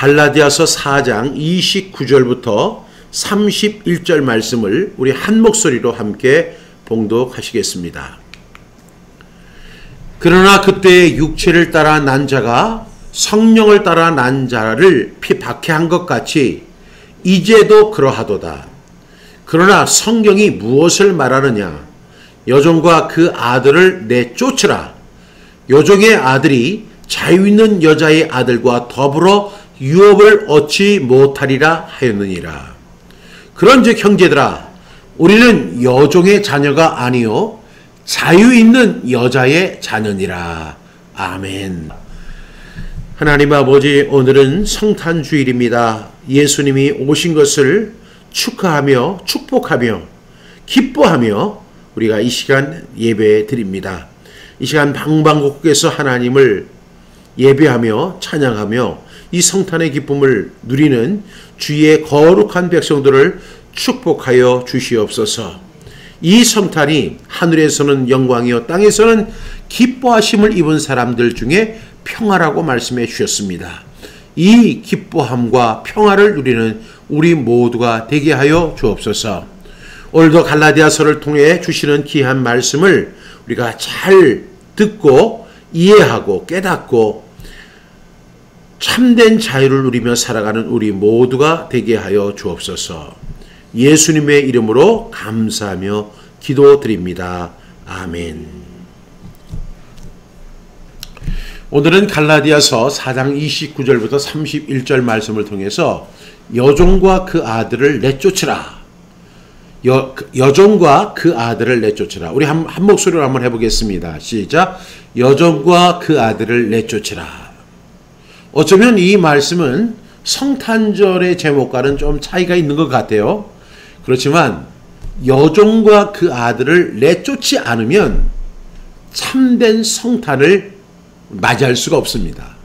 갈라디아서 4장 29절부터 31절 말씀을 우리 한 목소리로 함께 봉독하시겠습니다. 그러나 그때 육체를 따라 난 자가 성령을 따라 난 자를 박해한 것 같이 이제도 그러하도다. 그러나 성경이 무엇을 말하느냐? 여종과 그 아들을 내쫓으라. 여종의 아들이 자유 있는 여자의 아들과 더불어 유업을 얻지 못하리라 하였느니라. 그런즉 형제들아, 우리는 여종의 자녀가 아니요 자유 있는 여자의 자녀니라. 아멘. 하나님 아버지, 오늘은 성탄주일입니다. 예수님이 오신 것을 축하하며 축복하며 기뻐하며 우리가 이 시간 예배 드립니다. 이 시간 방방곡곡에서 하나님을 예배하며 찬양하며 이 성탄의 기쁨을 누리는 주의 거룩한 백성들을 축복하여 주시옵소서. 이 성탄이 하늘에서는 영광이요 땅에서는 기뻐하심을 입은 사람들 중에 평화라고 말씀해 주셨습니다. 이 기뻐함과 평화를 누리는 우리 모두가 되게 하여 주옵소서. 오늘도 갈라디아서를 통해 주시는 귀한 말씀을 우리가 잘 듣고 이해하고 깨닫고 참된 자유를 누리며 살아가는 우리 모두가 되게 하여 주옵소서. 예수님의 이름으로 감사하며 기도드립니다. 아멘. 오늘은 갈라디아서 4장 29절부터 31절 말씀을 통해서 여종과 그 아들을 내쫓으라. 여종과 그 아들을 내쫓으라. 우리 한 목소리로 한번 해보겠습니다. 시작. 여종과 그 아들을 내쫓으라. 어쩌면 이 말씀은 성탄절의 제목과는 좀 차이가 있는 것 같아요. 그렇지만 여종과 그 아들을 내쫓지 않으면 참된 성탄을 맞이할 수가 없습니다.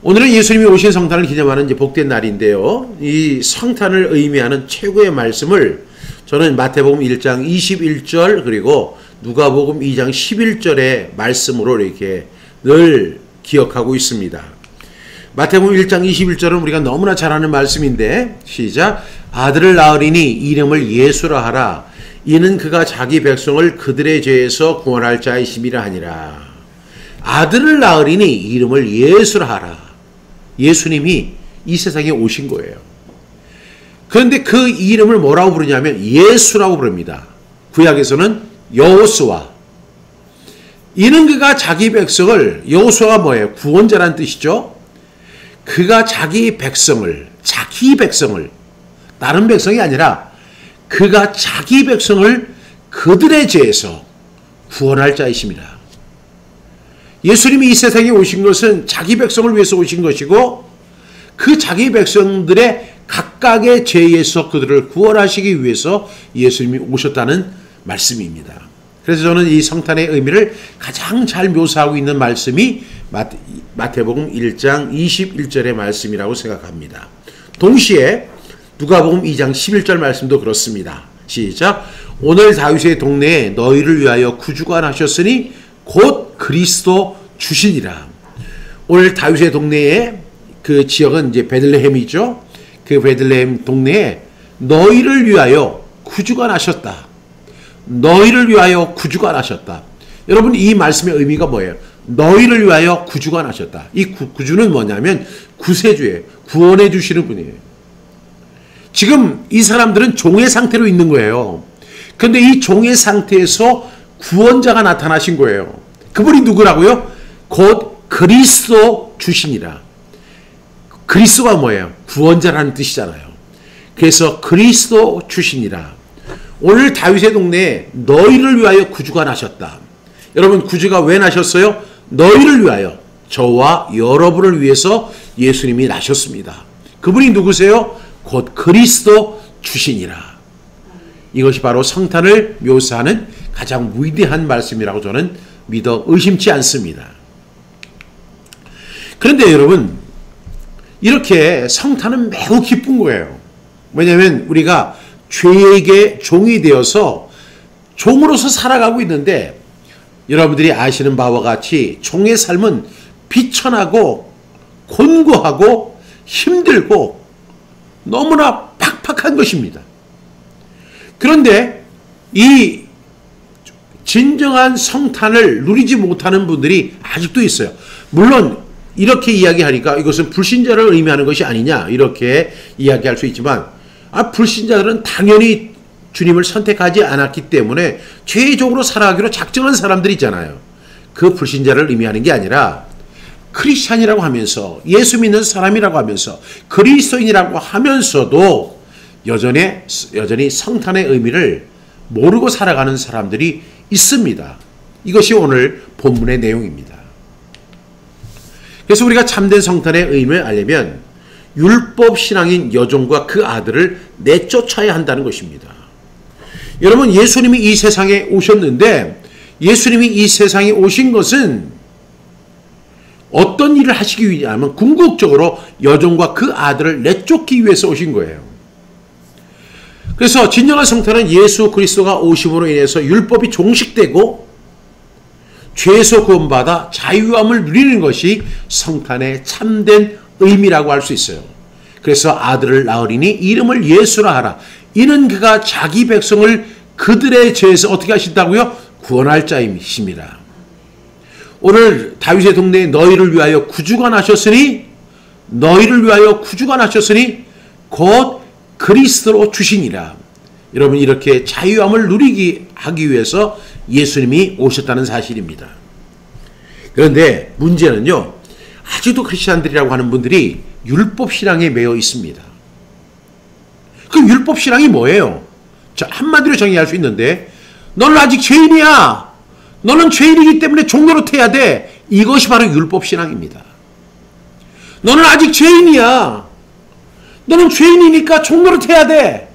오늘은 예수님이 오신 성탄을 기념하는 이제 복된 날인데요. 이 성탄을 의미하는 최고의 말씀을 저는 마태복음 1장 21절 그리고 누가복음 2장 11절의 말씀으로 이렇게 늘 기억하고 있습니다. 마태복음 1장 21절은 우리가 너무나 잘 아는 말씀인데 시작. 아들을 낳으리니 이름을 예수라 하라. 이는 그가 자기 백성을 그들의 죄에서 구원할 자이심이라 하니라. 아들을 낳으리니 이름을 예수라 하라. 예수님이 이 세상에 오신 거예요. 그런데 그 이름을 뭐라고 부르냐면 예수라고 부릅니다. 구약에서는 여호수아. 이는 그가 자기 백성을, 여호수아가 뭐예요? 구원자라는 뜻이죠. 그가 자기 백성을 다른 백성이 아니라 그가 자기 백성을 그들의 죄에서 구원할 자이십니다. 예수님이 이 세상에 오신 것은 자기 백성을 위해서 오신 것이고 그 자기 백성들의 각각의 죄에서 그들을 구원하시기 위해서 예수님이 오셨다는 말씀입니다. 그래서 저는 이 성탄의 의미를 가장 잘 묘사하고 있는 말씀이 마태복음 1장 21절의 말씀이라고 생각합니다. 동시에 누가복음 2장 11절 말씀도 그렇습니다. 시작. 오늘 다윗의 동네에 너희를 위하여 구주가 나셨으니 곧 그리스도 주시니라. 오늘 다윗의 동네에 그 지역은 이제 베들레헴이죠. 그 베들레헴 동네에 너희를 위하여 구주가 나셨다. 너희를 위하여 구주가 나셨다. 여러분 이 말씀의 의미가 뭐예요? 너희를 위하여 구주가 나셨다. 이 구주는 뭐냐면 구세주예요. 구원해 주시는 분이에요. 지금 이 사람들은 종의 상태로 있는 거예요. 그런데 이 종의 상태에서 구원자가 나타나신 거예요. 그분이 누구라고요? 곧 그리스도 주시니라. 그리스도가 뭐예요? 구원자라는 뜻이잖아요. 그래서 그리스도 주시니라. 오늘 다윗의 동네에 너희를 위하여 구주가 나셨다. 여러분 구주가 왜 나셨어요? 너희를 위하여, 저와 여러분을 위해서 예수님이 나셨습니다. 그분이 누구세요? 곧 그리스도 주시니라. 이것이 바로 성탄을 묘사하는 가장 위대한 말씀이라고 저는 믿어 의심치 않습니다. 그런데 여러분 이렇게 성탄은 매우 기쁜 거예요. 왜냐하면 우리가 죄에게 종이 되어서 종으로서 살아가고 있는데 여러분들이 아시는 바와 같이 종의 삶은 비천하고 곤고하고 힘들고 너무나 팍팍한 것입니다. 그런데 이 진정한 성탄을 누리지 못하는 분들이 아직도 있어요. 물론 이렇게 이야기하니까 이것은 불신자를 의미하는 것이 아니냐 이렇게 이야기할 수 있지만 불신자들은 당연히 주님을 선택하지 않았기 때문에 죄적으로 살아가기로 작정한 사람들이 있잖아요. 그 불신자를 의미하는 게 아니라 크리스찬이라고 하면서 예수 믿는 사람이라고 하면서 그리스도인이라고 하면서도 여전히 성탄의 의미를 모르고 살아가는 사람들이 있습니다. 이것이 오늘 본문의 내용입니다. 그래서 우리가 참된 성탄의 의미를 알려면 율법 신앙인 여종과 그 아들을 내쫓아야 한다는 것입니다. 여러분, 예수님이 이 세상에 오셨는데 예수님이 이 세상에 오신 것은 어떤 일을 하시기 위하면 궁극적으로 여종과 그 아들을 내쫓기 위해서 오신 거예요. 그래서 진정한 성탄은 예수 그리스도가 오심으로 인해서 율법이 종식되고 죄에서 구원받아 자유함을 누리는 것이 성탄의 참된 의미라고 할 수 있어요. 그래서 아들을 낳으리니 이름을 예수라 하라. 이는 그가 자기 백성을 그들의 죄에서 어떻게 하신다고요? 구원할 자이십니다. 오늘 다윗의 동네에 너희를 위하여 구주가 나셨으니 곧 그리스도로 주시니라. 여러분, 이렇게 자유함을 누리게 하기 위해서 예수님이 오셨다는 사실입니다. 그런데 문제는요, 아직도 크리스찬들이라고 하는 분들이 율법신앙에 매여 있습니다. 그 율법신앙이 뭐예요? 자, 한마디로 정의할 수 있는데 너는 아직 죄인이야. 너는 죄인이기 때문에 종노릇해야 돼. 이것이 바로 율법신앙입니다. 너는 아직 죄인이야. 너는 죄인이니까 종노릇해야 돼.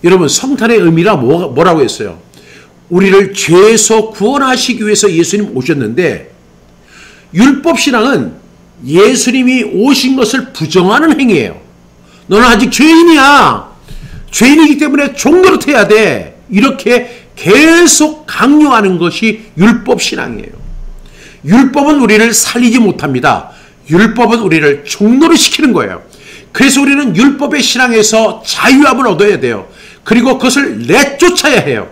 여러분, 성탄의 의미가 뭐라고 했어요? 우리를 죄에서 구원하시기 위해서 예수님 오셨는데 율법신앙은 예수님이 오신 것을 부정하는 행위예요. 너는 아직 죄인이야. 죄인이기 때문에 종노릇해야 돼. 이렇게 계속 강요하는 것이 율법신앙이에요. 율법은 우리를 살리지 못합니다. 율법은 우리를 종노릇시키는 거예요. 그래서 우리는 율법의 신앙에서 자유함을 얻어야 돼요. 그리고 그것을 내쫓아야 해요.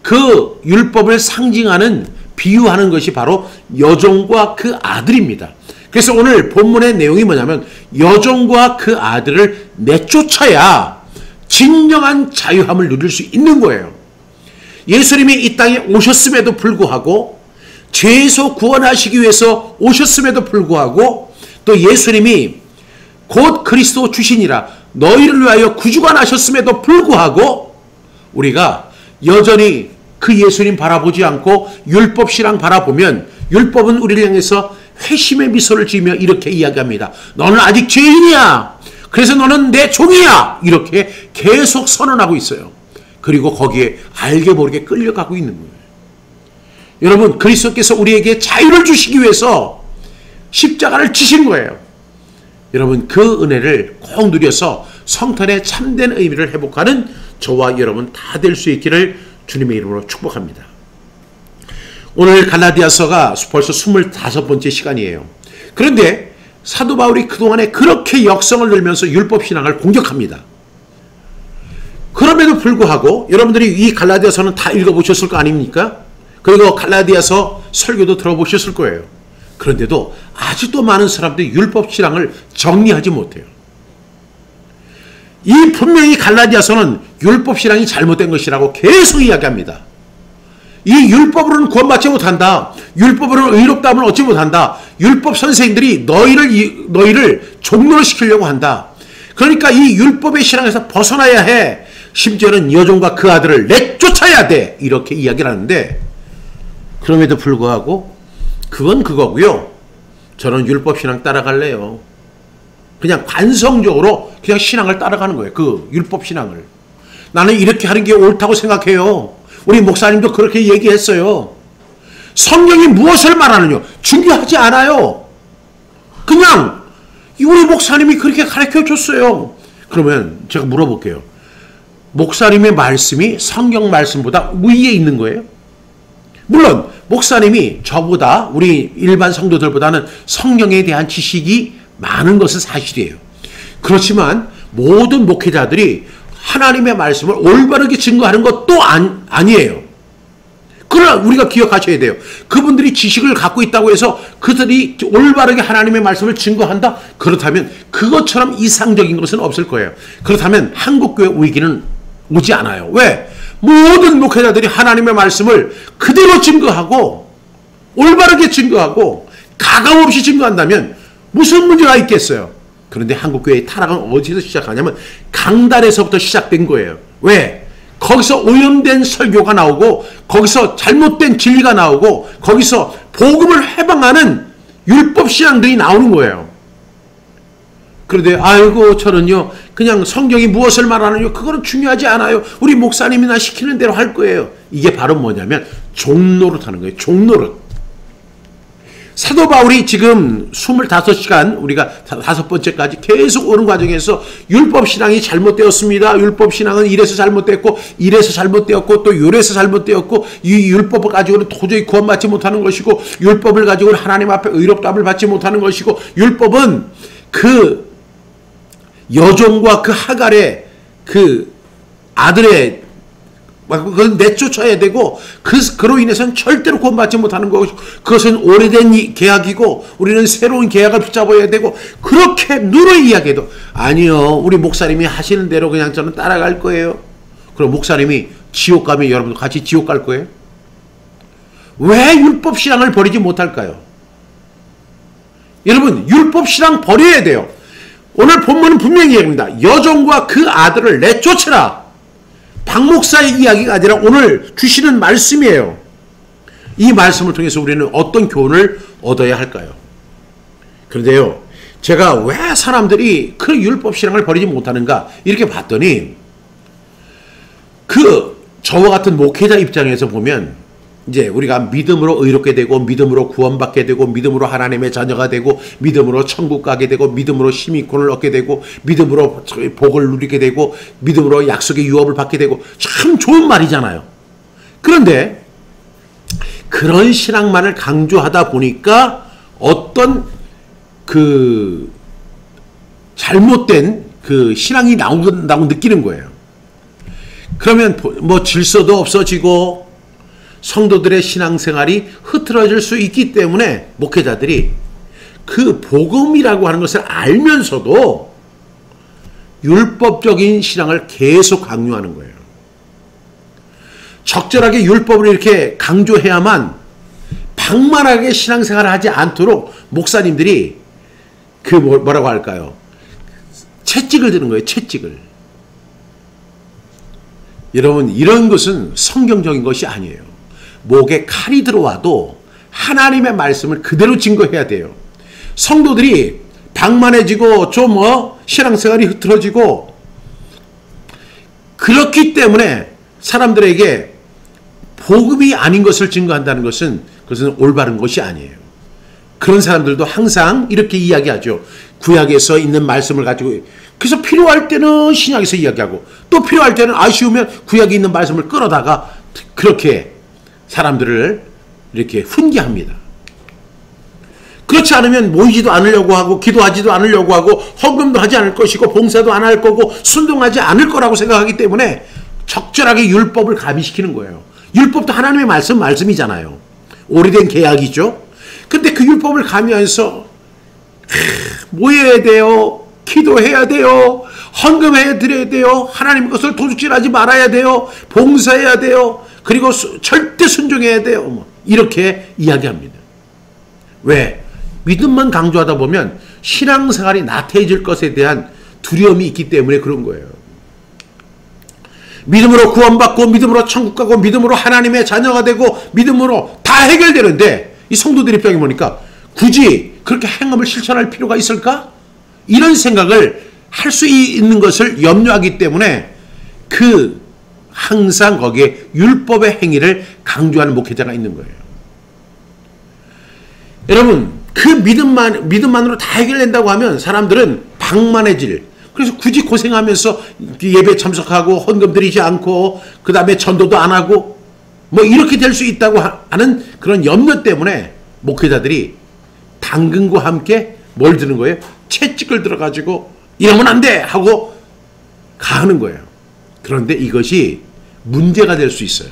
그 율법을 상징하는 비유하는 것이 바로 여종과 그 아들입니다. 그래서 오늘 본문의 내용이 뭐냐면 여종과 그 아들을 내쫓아야 진정한 자유함을 누릴 수 있는 거예요. 예수님이 이 땅에 오셨음에도 불구하고 죄에서 구원하시기 위해서 오셨음에도 불구하고 또 예수님이 곧 그리스도 주시니라 너희를 위하여 구주가 나셨음에도 불구하고 우리가 여전히 그 예수님 바라보지 않고 율법신앙 바라보면 율법은 우리를 향해서 회심의 미소를 지으며 이렇게 이야기합니다. 너는 아직 죄인이야. 그래서 너는 내 종이야. 이렇게 계속 선언하고 있어요. 그리고 거기에 알게 모르게 끌려가고 있는 거예요. 여러분, 그리스도께서 우리에게 자유를 주시기 위해서 십자가를 지신 거예요. 여러분, 그 은혜를 꼭 누려서 성탄의 참된 의미를 회복하는 저와 여러분 다 될 수 있기를 주님의 이름으로 축복합니다. 오늘 갈라디아서가 벌써 25번째 시간이에요. 그런데 사도 바울이 그동안에 그렇게 역성을 들면서 율법신앙을 공격합니다. 그럼에도 불구하고 여러분들이 이 갈라디아서는 다 읽어보셨을 거 아닙니까? 그리고 갈라디아서 설교도 들어보셨을 거예요. 그런데도 아직도 많은 사람들이 율법신앙을 정리하지 못해요. 이 분명히 갈라디아서는 율법신앙이 잘못된 것이라고 계속 이야기합니다. 이 율법으로는 구원받지 못한다. 율법으로는 의롭다함을 얻지 못한다. 율법 선생님들이 너희를 종로를 시키려고 한다. 그러니까 이 율법의 신앙에서 벗어나야 해. 심지어는 여종과 그 아들을 내쫓아야 돼. 이렇게 이야기를 하는데 그럼에도 불구하고 그건 그거고요. 저는 율법신앙 따라갈래요. 그냥 관성적으로 그냥 신앙을 따라가는 거예요. 그 율법신앙을. 나는 이렇게 하는 게 옳다고 생각해요. 우리 목사님도 그렇게 얘기했어요. 성경이 무엇을 말하느냐 중요하지 않아요. 그냥 우리 목사님이 그렇게 가르쳐줬어요. 그러면 제가 물어볼게요. 목사님의 말씀이 성경 말씀보다 위에 있는 거예요? 물론 목사님이 저보다 우리 일반 성도들보다는 성경에 대한 지식이 많은 것은 사실이에요. 그렇지만 모든 목회자들이 하나님의 말씀을 올바르게 증거하는 것도 아니에요. 그러나 우리가 기억하셔야 돼요. 그분들이 지식을 갖고 있다고 해서 그들이 올바르게 하나님의 말씀을 증거한다? 그렇다면 그것처럼 이상적인 것은 없을 거예요. 그렇다면 한국교회 위기는 오지 않아요. 왜? 모든 목회자들이 하나님의 말씀을 그대로 증거하고 올바르게 증거하고 가감 없이 증거한다면 무슨 문제가 있겠어요? 그런데 한국교회의 타락은 어디서 시작하냐면 강단에서부터 시작된 거예요. 왜? 거기서 오염된 설교가 나오고 거기서 잘못된 진리가 나오고 거기서 복음을 해방하는 율법신앙들이 나오는 거예요. 그런데 아이고 저는요 그냥 성경이 무엇을 말하느냐 그거는 중요하지 않아요. 우리 목사님이나 시키는 대로 할 거예요. 이게 바로 뭐냐면 종노릇 하는 거예요. 종노릇. 사도 바울이 지금 25시간 우리가 5번째까지 계속 오는 과정에서 율법신앙이 잘못되었습니다. 율법신앙은 이래서 잘못됐고 이래서 잘못되었고 또 요래서 잘못되었고 이 율법을 가지고는 도저히 구원받지 못하는 것이고 율법을 가지고는 하나님 앞에 의롭다함을 받지 못하는 것이고 율법은 그 여종과 그 하갈의 그 아들의 그걸 내쫓아야 되고 그로 인해서는 절대로 구원받지 못하는 것이고 그것은 오래된 계약이고 우리는 새로운 계약을 붙잡아야 되고 그렇게 누누이 이야기해도 아니요 우리 목사님이 하시는 대로 그냥 저는 따라갈 거예요. 그럼 목사님이 지옥 가면 여러분도 같이 지옥 갈 거예요? 왜 율법신앙을 버리지 못할까요? 여러분 율법신앙 버려야 돼요. 오늘 본문은 분명히 얘기합니다. 여종과 그 아들을 내쫓으라. 박 목사의 이야기가 아니라 오늘 주시는 말씀이에요. 이 말씀을 통해서 우리는 어떤 교훈을 얻어야 할까요? 그런데요, 제가 왜 사람들이 그 율법신앙을 버리지 못하는가 이렇게 봤더니 저와 같은 목회자 입장에서 보면 이제 우리가 믿음으로 의롭게 되고 믿음으로 구원받게 되고 믿음으로 하나님의 자녀가 되고 믿음으로 천국 가게 되고 믿음으로 시민권을 얻게 되고 믿음으로 복을 누리게 되고 믿음으로 약속의 유업을 받게 되고 참 좋은 말이잖아요. 그런데 그런 신앙만을 강조하다 보니까 어떤 그 잘못된 그 신앙이 나온다고 느끼는 거예요. 그러면 뭐 질서도 없어지고 성도들의 신앙생활이 흐트러질 수 있기 때문에 목회자들이 그 복음이라고 하는 것을 알면서도 율법적인 신앙을 계속 강요하는 거예요. 적절하게 율법을 이렇게 강조해야만 방만하게 신앙생활을 하지 않도록 목사님들이 그 뭐라고 할까요? 채찍을 드는 거예요. 채찍을. 여러분 이런 것은 성경적인 것이 아니에요. 목에 칼이 들어와도 하나님의 말씀을 그대로 증거해야 돼요. 성도들이 방만해지고 좀 신앙생활이 흐트러지고 그렇기 때문에 사람들에게 복음이 아닌 것을 증거한다는 것은 그것은 올바른 것이 아니에요. 그런 사람들도 항상 이렇게 이야기하죠. 구약에서 있는 말씀을 가지고 그래서 필요할 때는 신약에서 이야기하고 또 필요할 때는 아쉬우면 구약에 있는 말씀을 끌어다가 그렇게 사람들을 이렇게 훈계합니다. 그렇지 않으면 모이지도 않으려고 하고 기도하지도 않으려고 하고 헌금도 하지 않을 것이고 봉사도 안 할 거고 순종하지 않을 거라고 생각하기 때문에 적절하게 율법을 가미시키는 거예요. 율법도 하나님의 말씀이잖아요. 오래된 계약이죠. 근데 그 율법을 가미해서 모여야 돼요. 기도해야 돼요. 헌금해야 드려야 돼요. 하나님 것을 도둑질하지 말아야 돼요. 봉사해야 돼요. 그리고 절대 순종해야 돼요. 이렇게 이야기합니다. 왜? 믿음만 강조하다 보면 신앙생활이 나태해질 것에 대한 두려움이 있기 때문에 그런 거예요. 믿음으로 구원받고 믿음으로 천국 가고 믿음으로 하나님의 자녀가 되고 믿음으로 다 해결되는데 이 성도들 입장에 보니까 굳이 그렇게 행함을 실천할 필요가 있을까? 이런 생각을 할 수 있는 것을 염려하기 때문에 항상 거기에 율법의 행위를 강조하는 목회자가 있는 거예요. 여러분 그 믿음만으로 다 해결된다고 하면 사람들은 방만해질 그래서 굳이 고생하면서 예배 참석하고 헌금 드리지 않고 그 다음에 전도도 안 하고 뭐 이렇게 될 수 있다고 하는 그런 염려 때문에 목회자들이 당근과 함께 뭘 드는 거예요? 채찍을 들어가지고 이러면 안 돼! 하고 가는 거예요. 그런데 이것이 문제가 될 수 있어요.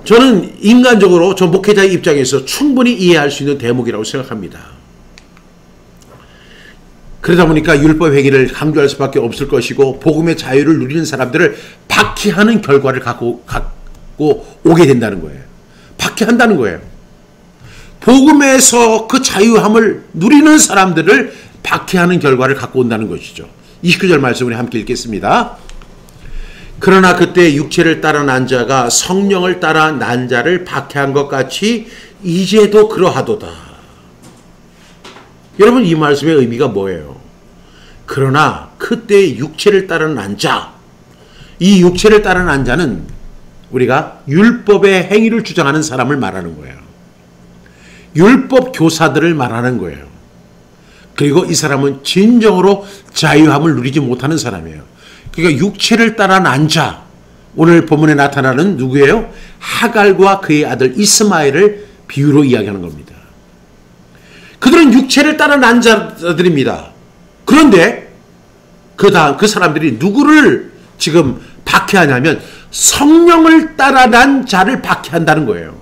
저는 인간적으로 저 목회자의 입장에서 충분히 이해할 수 있는 대목이라고 생각합니다. 그러다 보니까 율법 행위를 강조할 수밖에 없을 것이고 복음의 자유를 누리는 사람들을 박해하는 결과를 갖고 오게 된다는 거예요. 박해한다는 거예요. 복음에서 그 자유함을 누리는 사람들을 박해하는 결과를 갖고 온다는 것이죠. 29절 말씀을 함께 읽겠습니다. 그러나 그때 육체를 따라 난 자가 성령을 따라 난 자를 박해한 것 같이 이제도 그러하도다. 여러분, 이 말씀의 의미가 뭐예요? 그러나 그때 육체를 따라 난 자, 이 육체를 따라 난 자는 우리가 율법의 행위를 주장하는 사람을 말하는 거예요. 율법 교사들을 말하는 거예요. 그리고 이 사람은 진정으로 자유함을 누리지 못하는 사람이에요. 그러니까 육체를 따라 난 자, 오늘 본문에 나타나는 누구예요? 하갈과 그의 아들 이스마엘을 비유로 이야기하는 겁니다. 그들은 육체를 따라 난 자들입니다. 그런데 그 사람들이 누구를 지금 박해하냐면 성령을 따라 난 자를 박해한다는 거예요.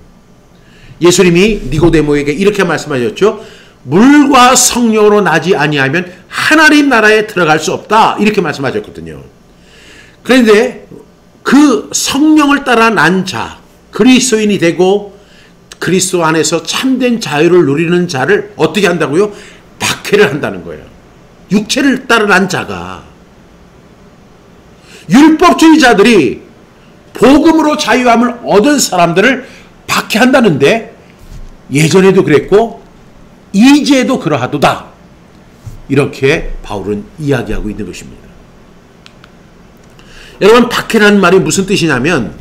예수님이 니고데모에게 이렇게 말씀하셨죠. 물과 성령으로 나지 아니하면 하나님 나라에 들어갈 수 없다. 이렇게 말씀하셨거든요. 그런데 그 성령을 따라 난 자, 그리스도인이 되고 그리스도 안에서 참된 자유를 누리는 자를 어떻게 한다고요? 박해를 한다는 거예요. 육체를 따라 난 자가. 율법주의자들이 복음으로 자유함을 얻은 사람들을 박해한다는데 예전에도 그랬고 이제도 그러하도다. 이렇게 바울은 이야기하고 있는 것입니다. 여러분, 박해라는 말이 무슨 뜻이냐면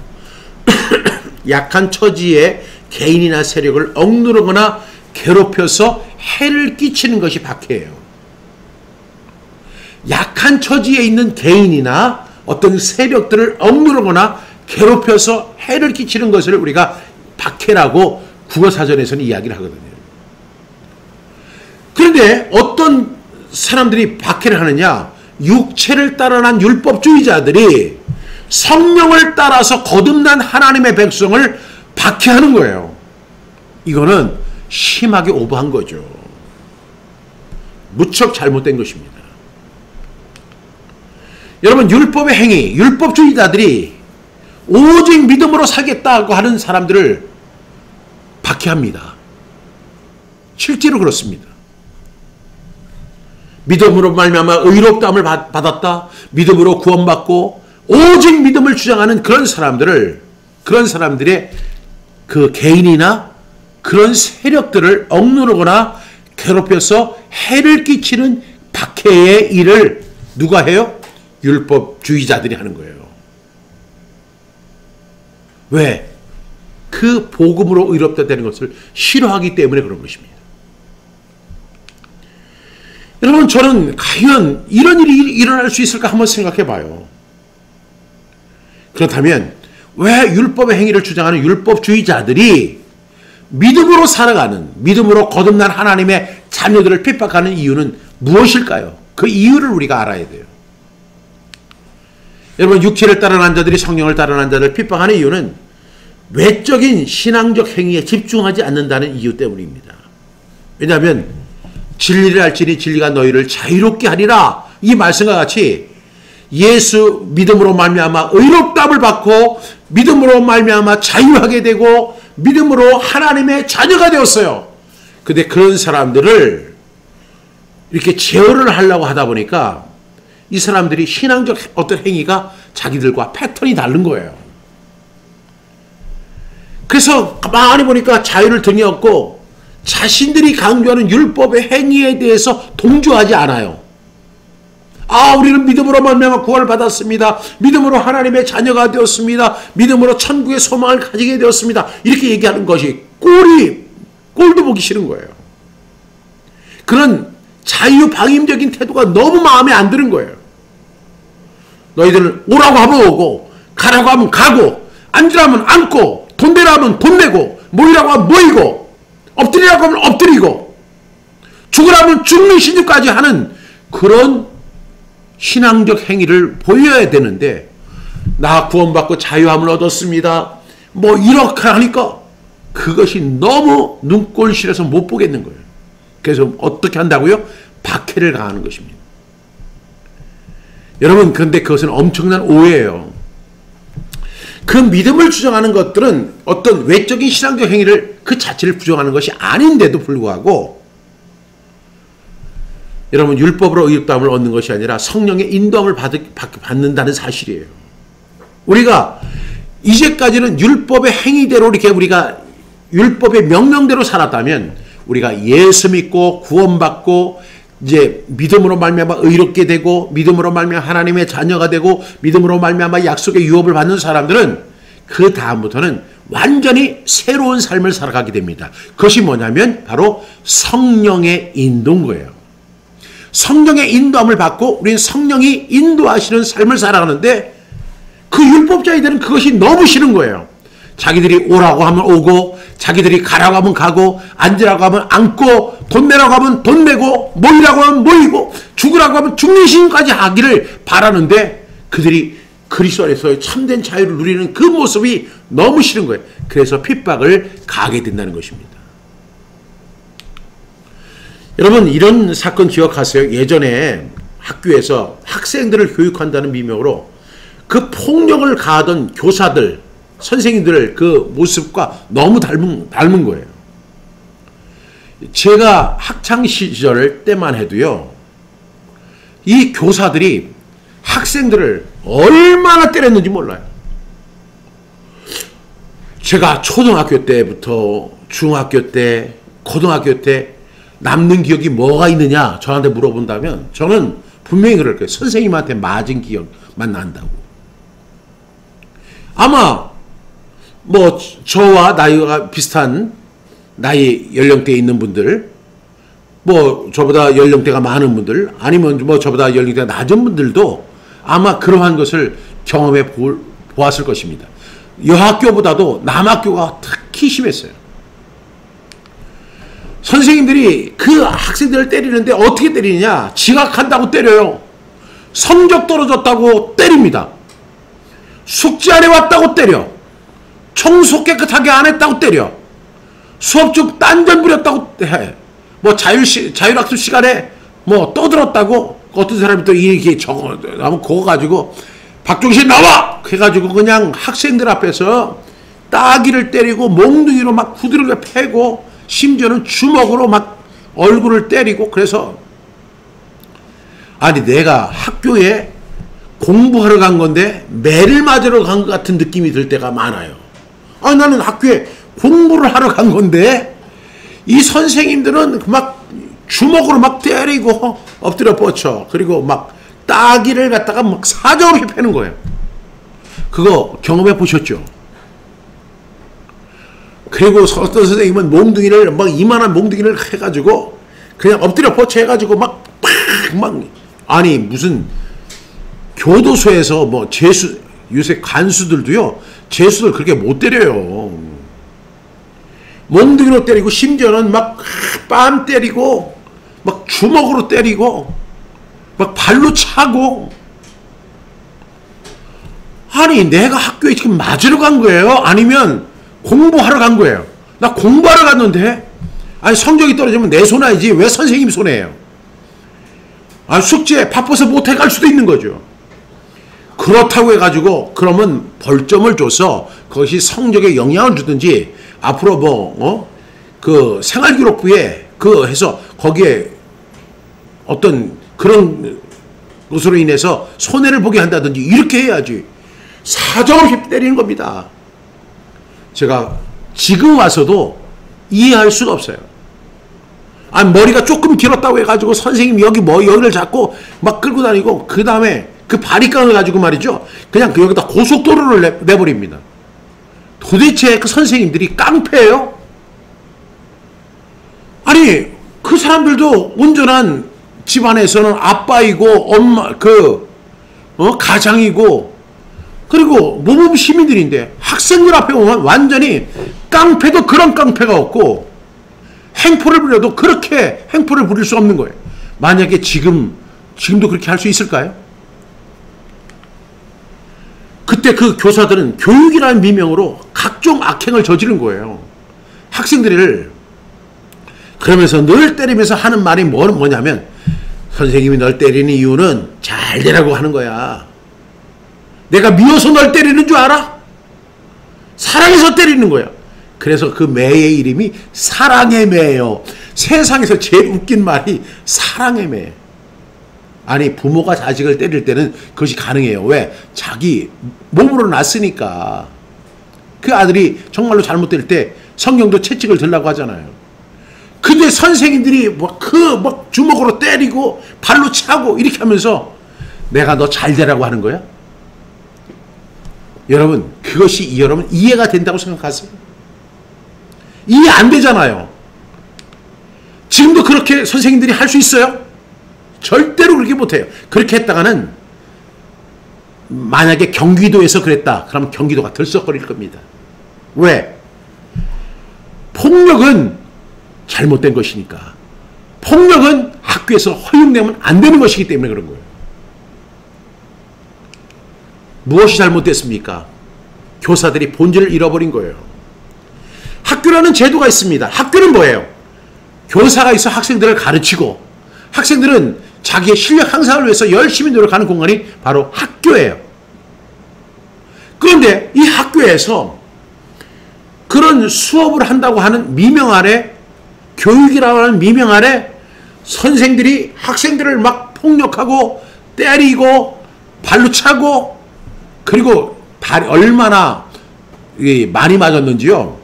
약한 처지의 개인이나 세력을 억누르거나 괴롭혀서 해를 끼치는 것이 박해예요. 약한 처지에 있는 개인이나 어떤 세력들을 억누르거나 괴롭혀서 해를 끼치는 것을 우리가 박해라고 국어사전에서는 이야기를 하거든요. 그런데 어떤 사람들이 박해를 하느냐? 육체를 따라 난 율법주의자들이 성령을 따라서 거듭난 하나님의 백성을 박해하는 거예요. 이거는 심하게 오버한 거죠. 무척 잘못된 것입니다. 여러분, 율법의 행위, 율법주의자들이 오직 믿음으로 살겠다고 하는 사람들을 박해합니다. 실제로 그렇습니다. 믿음으로 말미암아 의롭다함을 받았다. 믿음으로 구원받고 오직 믿음을 주장하는 그런 사람들의 그 개인이나 그런 세력들을 억누르거나 괴롭혀서 해를 끼치는 박해의 일을 누가 해요? 율법주의자들이 하는 거예요. 왜? 그 복음으로 의롭다 되는 것을 싫어하기 때문에 그런 것입니다. 여러분, 저는 과연 이런 일이 일어날 수 있을까 한번 생각해 봐요. 그렇다면 왜 율법의 행위를 주장하는 율법주의자들이 믿음으로 살아가는, 믿음으로 거듭난 하나님의 자녀들을 핍박하는 이유는 무엇일까요? 그 이유를 우리가 알아야 돼요. 여러분, 육체를 따라 난 자들이 성령을 따라 난 자들을 핍박하는 이유는 외적인 신앙적 행위에 집중하지 않는다는 이유 때문입니다. 왜냐하면 진리를 알지니 진리가 너희를 자유롭게 하리라, 이 말씀과 같이 예수 믿음으로 말미암아 의롭다함을 받고 믿음으로 말미암아 자유하게 되고 믿음으로 하나님의 자녀가 되었어요. 근데 그런 사람들을 이렇게 제어를 하려고 하다 보니까 이 사람들이 신앙적 어떤 행위가 자기들과 패턴이 다른 거예요. 그래서 가만히 보니까 자유를 등에 업고 자신들이 강조하는 율법의 행위에 대해서 동조하지 않아요. 아, 우리는 믿음으로 말미암아 구원을 받았습니다. 믿음으로 하나님의 자녀가 되었습니다. 믿음으로 천국의 소망을 가지게 되었습니다. 이렇게 얘기하는 것이 꼴도 보기 싫은 거예요. 그런 자유방임적인 태도가 너무 마음에 안 드는 거예요. 너희들은 오라고 하면 오고 가라고 하면 가고, 앉으라면 앉고, 돈 내라고 하면 돈 내고, 모이라고 하면 모이고, 엎드리라고 하면 엎드리고, 죽으라면 죽는 신주까지 하는 그런 신앙적 행위를 보여야 되는데, 나 구원받고 자유함을 얻었습니다. 뭐 이렇게 하니까 그것이 너무 눈꼴실해서 못 보겠는 거예요. 그래서 어떻게 한다고요? 박해를 가하는 것입니다. 여러분, 그런데 그것은 엄청난 오해예요. 그 믿음을 주장하는 것들은 어떤 외적인 신앙적 행위를 그 자체를 부정하는 것이 아닌데도 불구하고, 여러분, 율법으로 의롭다함을 얻는 것이 아니라 성령의 인도함을 받는다는 사실이에요. 우리가 이제까지는 율법의 행위대로 이렇게 우리가 율법의 명령대로 살았다면, 우리가 예수 믿고 구원받고 이제 믿음으로 말미암아 의롭게 되고, 믿음으로 말미암아 하나님의 자녀가 되고, 믿음으로 말미암아 약속의 유업을 받는 사람들은 그 다음부터는 완전히 새로운 삶을 살아가게 됩니다. 그것이 뭐냐면 바로 성령의 인도인 거예요. 성령의 인도함을 받고 우리는 성령이 인도하시는 삶을 살아가는데, 그 율법자들은 그것이 너무 싫은 거예요. 자기들이 오라고 하면 오고, 자기들이 가라고 하면 가고, 앉으라고 하면 앉고, 돈 내라고 하면 돈 내고, 모이라고 하면 모이고, 죽으라고 하면 죽는 신까지 하기를 바라는데, 그들이 그리스도 안에서의 참된 자유를 누리는 그 모습이 너무 싫은 거예요. 그래서 핍박을 가하게 된다는 것입니다. 여러분, 이런 사건 기억하세요? 예전에 학교에서 학생들을 교육한다는 미명으로 그 폭력을 가하던 교사들, 선생님들 그 모습과 너무 닮은 거예요. 제가 학창시절 때만 해도요, 이 교사들이 학생들을 얼마나 때렸는지 몰라요. 제가 초등학교 때부터 중학교 때, 고등학교 때 남는 기억이 뭐가 있느냐 저한테 물어본다면 저는 분명히 그럴 거예요. 선생님한테 맞은 기억만 난다고. 아마 뭐 저와 나이가 비슷한 나이 연령대에 있는 분들, 뭐 저보다 연령대가 많은 분들, 아니면 뭐 저보다 연령대가 낮은 분들도 아마 그러한 것을 경험해 보았을 것입니다. 여학교보다도 남학교가 특히 심했어요. 선생님들이 그 학생들을 때리는데 어떻게 때리느냐? 지각한다고 때려요. 성적 떨어졌다고 때립니다. 숙제 안 해왔다고 때려. 청소 깨끗하게 안 했다고 때려. 수업 중 딴전 부렸다고 해. 뭐 자율학습 시간에 뭐 떠들었다고 어떤 사람이 또 이렇게 적어 하면 그거 가지고 박종신 나와! 해가지고 그냥 학생들 앞에서 따귀를 때리고 몽둥이로 막 후드르게 패고 심지어는 주먹으로 막 얼굴을 때리고. 그래서 아니 내가 학교에 공부하러 간 건데 매를 맞으러 간 것 같은 느낌이 들 때가 많아요. 아니 나는 학교에 공부를 하러 간 건데 이 선생님들은 막 주먹으로 막 때리고 엎드려 뻗쳐. 그리고 막 따귀를 갖다가 막 사정없이 패는 거예요. 그거 경험해 보셨죠? 그리고 어떤 선생님은 몽둥이를 막 이만한 몽둥이를 해가지고 그냥 엎드려 뻗쳐 해가지고 막 아니 무슨 교도소에서 뭐 죄수, 요새 간수들도요 죄수들 그렇게 못 때려요. 몽둥이로 때리고 심지어는 막 뺨 때리고 막 주먹으로 때리고 막 발로 차고. 아니 내가 학교에 지금 맞으러 간 거예요? 아니면 공부하러 간 거예요? 나 공부하러 갔는데 아니 성적이 떨어지면 내 손아니지 왜 선생님 손해예요? 아 숙제 바빠서 못해 갈 수도 있는 거죠. 그렇다고 해가지고 그러면 벌점을 줘서 그것이 성적에 영향을 주든지 앞으로 그 생활기록부에 그 해서 거기에 어떤 그런 것으로 인해서 손해를 보게 한다든지 이렇게 해야지. 사정없이 때리는 겁니다. 제가 지금 와서도 이해할 수가 없어요. 아니 머리가 조금 길었다고 해가지고 선생님 여기를 잡고 막 끌고 다니고 그 다음에 그 바리깡을 가지고 말이죠 그냥 여기다 고속도로를 내버립니다. 도대체 그 선생님들이 깡패예요? 아니 그 사람들도 온전한 집안에서는 아빠이고 엄마 가장이고 그리고 모범 시민들인데 학생들 앞에 오면 완전히 깡패도 그런 깡패가 없고 행포를 부려도 그렇게 행포를 부릴 수 없는 거예요. 만약에 지금도 그렇게 할 수 있을까요? 그때 그 교사들은 교육이라는 미명으로 각종 악행을 저지른 거예요. 학생들을 그러면서 늘 때리면서 하는 말이 뭐냐면 선생님이 널 때리는 이유는 잘 되라고 하는 거야. 내가 미워서 널 때리는 줄 알아? 사랑해서 때리는 거야. 그래서 그 매의 이름이 사랑의 매예요. 세상에서 제일 웃긴 말이 사랑의 매. 아니 부모가 자식을 때릴 때는 그것이 가능해요. 왜? 자기 몸으로 났으니까. 그 아들이 정말로 잘못 때릴 때 성경도 채찍을 들라고 하잖아요. 근데 선생님들이 막 주먹으로 때리고 발로 차고 이렇게 하면서 내가 너 잘 되라고 하는 거야? 여러분 그것이 여러분 이해가 된다고 생각하세요? 이해 안 되잖아요. 지금도 그렇게 선생님들이 할 수 있어요? 절대로 그렇게 못해요. 그렇게 했다가는 만약에 경기도에서 그랬다. 그러면 경기도가 들썩거릴 겁니다. 왜? 폭력은 잘못된 것이니까. 폭력은 학교에서 허용되면 안 되는 것이기 때문에 그런 거예요. 무엇이 잘못됐습니까? 교사들이 본질을 잃어버린 거예요. 학교라는 제도가 있습니다. 학교는 뭐예요? 교사가 있어 학생들을 가르치고 학생들은 자기의 실력 향상을 위해서 열심히 노력하는 공간이 바로 학교예요. 그런데 이 학교에서 그런 수업을 한다고 하는 미명 아래 교육이라고 하는 미명 아래 선생들이 학생들을 막 폭력하고 때리고 발로 차고 그리고 발이 얼마나 많이 맞았는지요.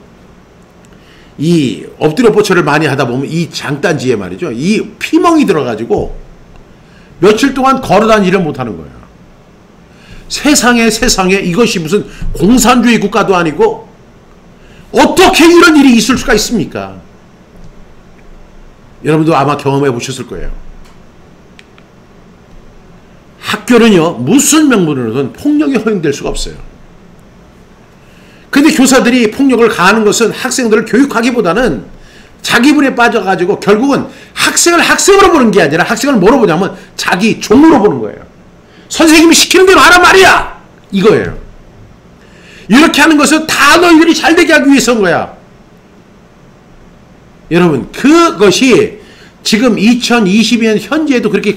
이 엎드려 뻗쳐를 많이 하다 보면 이 장단지에 말이죠. 이 피멍이 들어가지고 며칠 동안 걸어다니지를 못하는 거예요. 세상에 이것이 무슨 공산주의 국가도 아니고 어떻게 이런 일이 있을 수가 있습니까? 여러분도 아마 경험해 보셨을 거예요. 학교는요 무슨 명분으로든 폭력이 허용될 수가 없어요. 근데 교사들이 폭력을 가하는 것은 학생들을 교육하기보다는 자기분에 빠져가지고 결국은 학생을 학생으로 보는 게 아니라 학생을 뭐로 보냐면 자기 종으로 보는 거예요. 선생님이 시키는 대로 하란 말이야! 이거예요. 이렇게 하는 것은 다 너희들이 잘되게 하기 위해서인 거야. 여러분 그것이 지금 2022년 현재에도 그렇게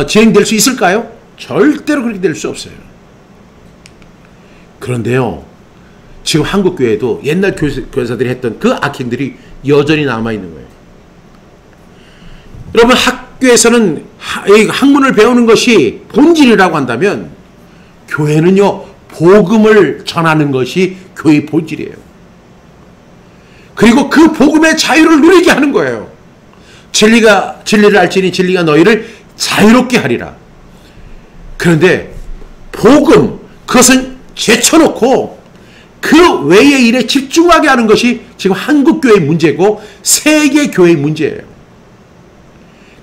진행될 수 있을까요? 절대로 그렇게 될 수 없어요. 그런데요 지금 한국교회도 옛날 교사들이 했던 그 악행들이 여전히 남아있는 거예요. 여러분 학교에서는 학문을 배우는 것이 본질이라고 한다면 교회는요 복음을 전하는 것이 교회의 본질이에요. 그리고 그 복음의 자유를 누리게 하는 거예요. 진리를 알지니 진리가 너희를 자유롭게 하리라. 그런데 복음 그것은 제쳐놓고 그 외의 일에 집중하게 하는 것이 지금 한국교회의 문제고 세계교회의 문제예요.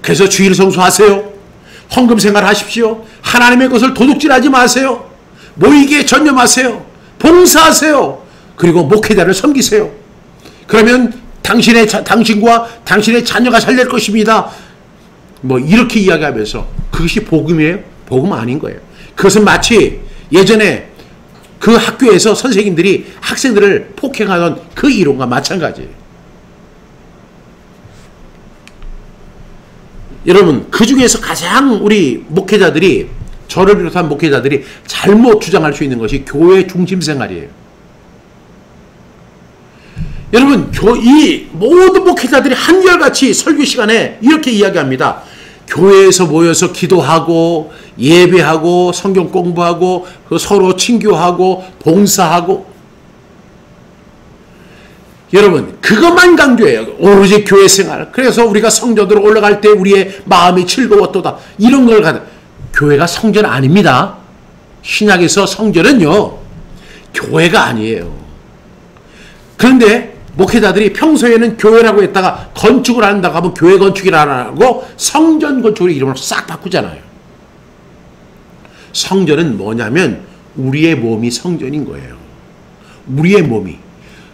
그래서 주일 성수하세요. 헌금생활 하십시오. 하나님의 것을 도둑질하지 마세요. 모이기에 전념하세요. 봉사하세요. 그리고 목회자를 섬기세요. 그러면 당신과 당신의 자녀가 잘 될 것입니다. 뭐 이렇게 이야기하면서 그것이 복음이에요? 복음 아닌 거예요. 그것은 마치 예전에 그 학교에서 선생님들이 학생들을 폭행하던 그 이론과 마찬가지예요. 여러분 그 중에서 가장 우리 목회자들이 저를 비롯한 목회자들이 잘못 주장할 수 있는 것이 교회 중심 생활이에요. 여러분 이 모든 목회자들이 한결같이 설교 시간에 이렇게 이야기합니다. 교회에서 모여서 기도하고 예배하고 성경 공부하고 서로 친교하고 봉사하고 여러분 그것만 강조해요. 오로지 교회 생활. 그래서 우리가 성전으로 올라갈 때 우리의 마음이 즐거웠도다. 이런 걸 가는 교회가 성전 아닙니다. 신약에서 성전은요 교회가 아니에요. 그런데 목회자들이 평소에는 교회라고 했다가 건축을 한다고 하면 교회 건축이라 하고 성전 건축으로 이름을 싹 바꾸잖아요. 성전은 뭐냐면 우리의 몸이 성전인 거예요. 우리의 몸이.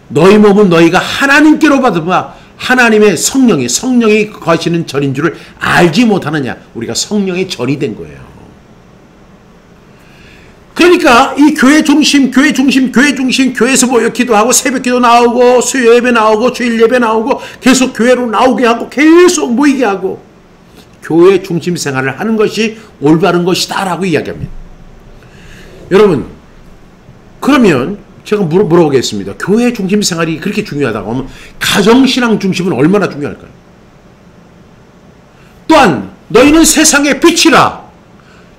너희 몸은 너희가 하나님께로 받으마 하나님의 성령이 거하시는 전인 줄을 알지 못하느냐. 우리가 성령의 전이 된 거예요. 그러니까 이 교회 중심, 교회에서 모여 기도하고 새벽 기도 나오고 수요 예배 나오고 주일 예배 나오고 계속 교회로 나오게 하고 계속 모이게 하고 교회 중심 생활을 하는 것이 올바른 것이다라고 이야기합니다. 여러분, 그러면 제가 물어보겠습니다. 교회 중심 생활이 그렇게 중요하다고 하면 가정신앙 중심은 얼마나 중요할까요? 또한 너희는 세상의 빛이라.